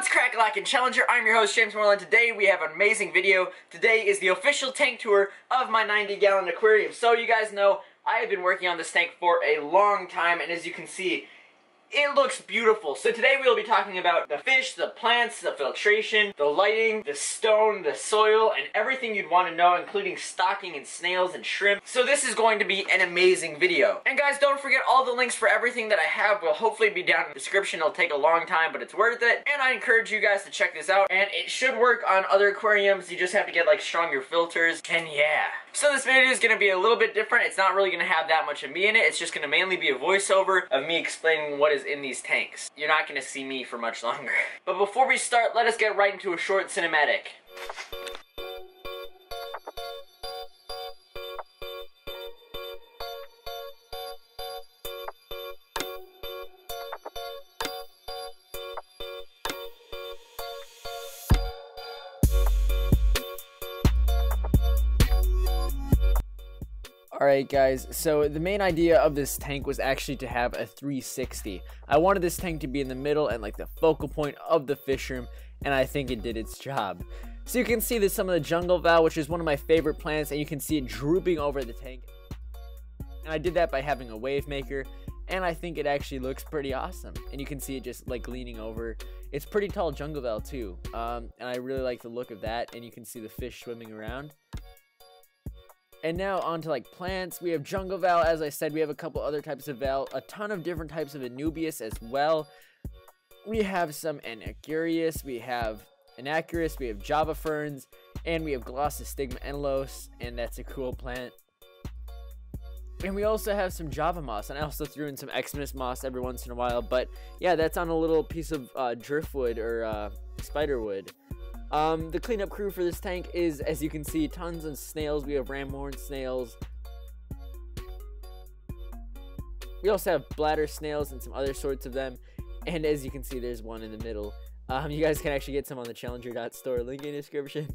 What's crack-a-lackin' Challenger? I'm your host, James Morelan. Today we have an amazing video. Today is the official tank tour of my 90-gallon aquarium. So you guys know, I have been working on this tank for a long time, and as you can see, it looks beautiful. So today we'll be talking about the fish, the plants, the filtration, the lighting, the stone, the soil, and everything you'd want to know, including stocking and snails and shrimp. So this is going to be an amazing video. And guys, don't forget all the links for everything that I have will hopefully be down in the description. It'll take a long time, but it's worth it. And I encourage you guys to check this out. And it should work on other aquariums. You just have to get like stronger filters. And yeah. So this video is going to be a little bit different. It's not really going to have that much of me in it. It's just going to mainly be a voiceover of me explaining what is in these tanks. You're not going to see me for much longer. But before we start, let us get right into a short cinematic. Alright guys, so the main idea of this tank was actually to have a 360. I wanted this tank to be in the middle and like the focal point of the fish room, and I think it did its job. So you can see there's some of the jungle val, which is one of my favorite plants, and you can see it drooping over the tank. And I did that by having a wave maker, and I think it actually looks pretty awesome. And you can see it just like leaning over. It's pretty tall jungle val too, and I really like the look of that, and you can see the fish swimming around. And now on to like plants. We have jungle val, as I said. We have a couple other types of val, a ton of different types of anubias as well. We have some anaccurius, we have anaccurus, we have java ferns, and we have glossostigma enelos, and that's a cool plant. And we also have some java moss, and I also threw in some Xmas moss every once in a while. But yeah, that's on a little piece of driftwood or spiderwood. The cleanup crew for this tank is, as you can see, tons of snails. We have ramhorn snails. We also have bladder snails and some other sorts of them. And as you can see, there's one in the middle. You guys can actually get some on the challenger.store, link in the description.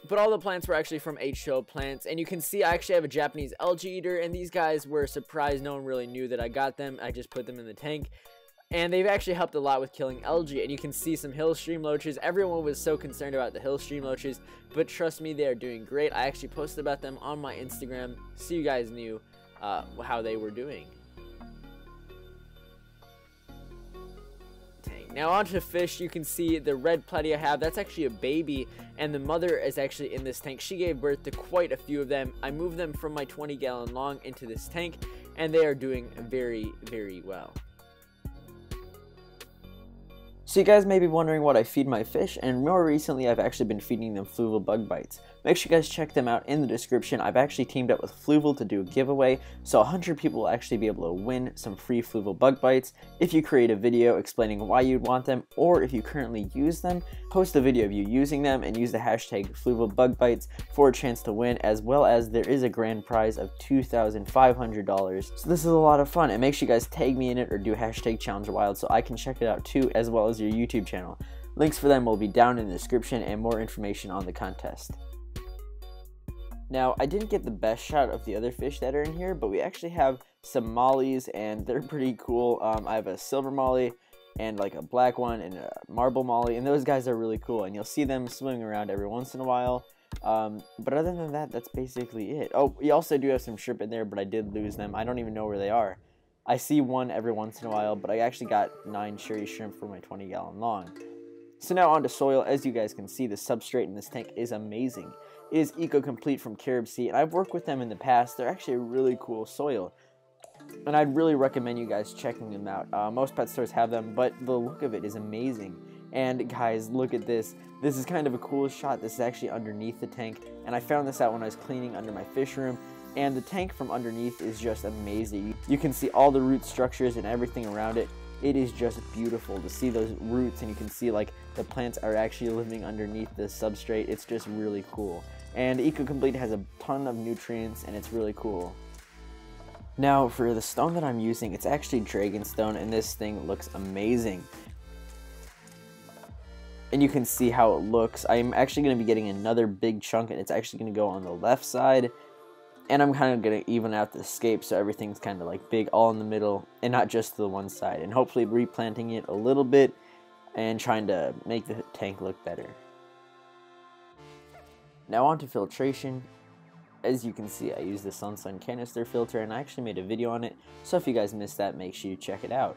But all the plants were actually from H2O Plants. And you can see I actually have a Japanese algae eater. And these guys were surprised. No one really knew that I got them. I just put them in the tank. And they've actually helped a lot with killing algae. And you can see some Hillstream loches. Everyone was so concerned about the Hillstream loches, but trust me, they are doing great. I actually posted about them on my Instagram, so you guys knew how they were doing. Now on to fish. You can see the red platy I have. That's actually a baby, and the mother is actually in this tank. She gave birth to quite a few of them. I moved them from my 20-gallon long into this tank, and they are doing very, very well. So you guys may be wondering what I feed my fish, and more recently I've actually been feeding them Fluval Bug Bites. Make sure you guys check them out in the description. I've actually teamed up with Fluval to do a giveaway, so 100 people will actually be able to win some free Fluval Bug Bites. If you create a video explaining why you'd want them, or if you currently use them, post a video of you using them and use the hashtag Fluval Bug Bites for a chance to win, as well as there is a grand prize of $2,500. So this is a lot of fun, and make sure you guys tag me in it or do hashtag ChallengerWild so I can check it out too, as well as your YouTube channel. Links for them will be down in the description and more information on the contest. Now, I didn't get the best shot of the other fish that are in here, but we actually have some mollies, and they're pretty cool. I have a silver molly, and like a black one, and a marble molly, and those guys are really cool, and you'll see them swimming around every once in a while. But other than that, that's basically it. Oh, we also do have some shrimp in there, but I did lose them. I don't even know where they are. I see one every once in a while, but I actually got 9 cherry shrimp for my 20-gallon long. So now on to soil. As you guys can see, the substrate in this tank is amazing. It is Eco-Complete from Carib Sea, and I've worked with them in the past. They're actually a really cool soil, and I'd really recommend you guys checking them out. Most pet stores have them, but the look of it is amazing. And guys, look at this. This is kind of a cool shot. This is actually underneath the tank, and I found this out when I was cleaning under my fish room. And the tank from underneath is just amazing. You can see all the root structures and everything around it. It is just beautiful to see those roots, and you can see like the plants are actually living underneath the substrate. It's just really cool. And Eco-Complete has a ton of nutrients, and it's really cool. Now for the stone that I'm using, it's actually Dragan Stone, and this thing looks amazing. And you can see how it looks. I'm actually going to be getting another big chunk, and it's actually going to go on the left side. And I'm kind of going to even out the scape so everything's kind of like big all in the middle and not just the one side. And hopefully replanting it a little bit and trying to make the tank look better. Now on to filtration. As you can see, I use the Sun canister filter, and I actually made a video on it, so if you guys missed that, make sure you check it out.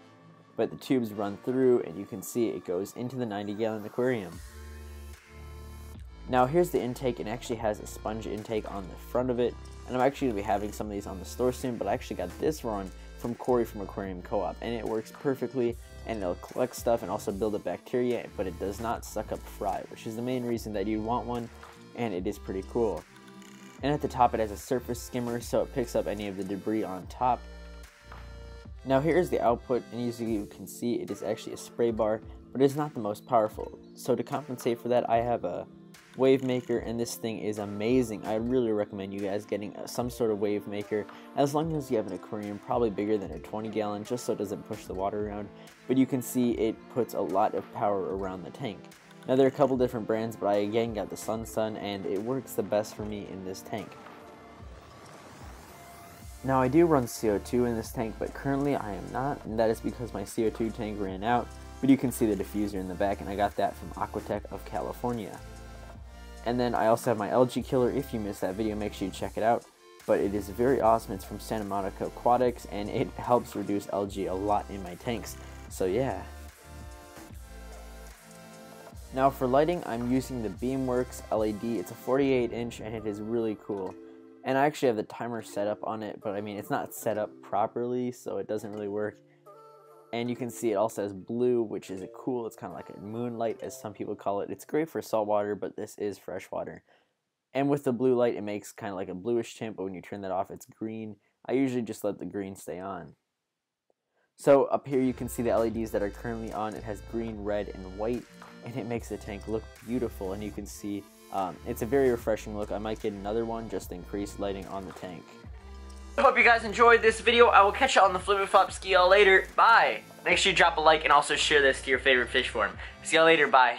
But the tubes run through, and you can see it goes into the 90-gallon aquarium. Now here's the intake, and it actually has a sponge intake on the front of it, and I'm actually going to be having some of these on the store soon, but I actually got this one from Cory from Aquarium Co-op, and it works perfectly, and it'll collect stuff and also build up bacteria, but it does not suck up fry, which is the main reason that you want one, and it is pretty cool. And at the top it has a surface skimmer, so it picks up any of the debris on top. Now here's the output, and as you can see, it is actually a spray bar, but it's not the most powerful. So to compensate for that, I have a wave maker, and this thing is amazing. I really recommend you guys getting some sort of wave maker, as long as you have an aquarium probably bigger than a 20-gallon, just so it doesn't push the water around. But you can see it puts a lot of power around the tank. Now there are a couple different brands, but I again got the Sun, and it works the best for me in this tank. Now I do run CO2 in this tank, but currently I am not, and that is because my CO2 tank ran out. But you can see the diffuser in the back, and I got that from Aquatech of California. And then I also have my algae killer. If you missed that video, make sure you check it out. But it is very awesome. It's from Santa Monica Aquatics, and it helps reduce algae a lot in my tanks. So yeah. Now for lighting, I'm using the Beamworks LED. It's a 48-inch, and it is really cool. And I actually have the timer set up on it, but I mean, it's not set up properly, so it doesn't really work. And you can see it also has blue, which is cool. It's kind of like a moonlight, as some people call it. It's great for saltwater, but this is freshwater. And with the blue light, it makes kind of like a bluish tint, but when you turn that off, it's green. I usually just let the green stay on. So up here you can see the LEDs that are currently on. It has green, red, and white, and it makes the tank look beautiful. And you can see it's a very refreshing look. I might get another one just to increase lighting on the tank. I hope you guys enjoyed this video. I will catch you on the flip-flop. Ski y'all later. Bye. Make sure you drop a like and also share this to your favorite fish form. See y'all later. Bye.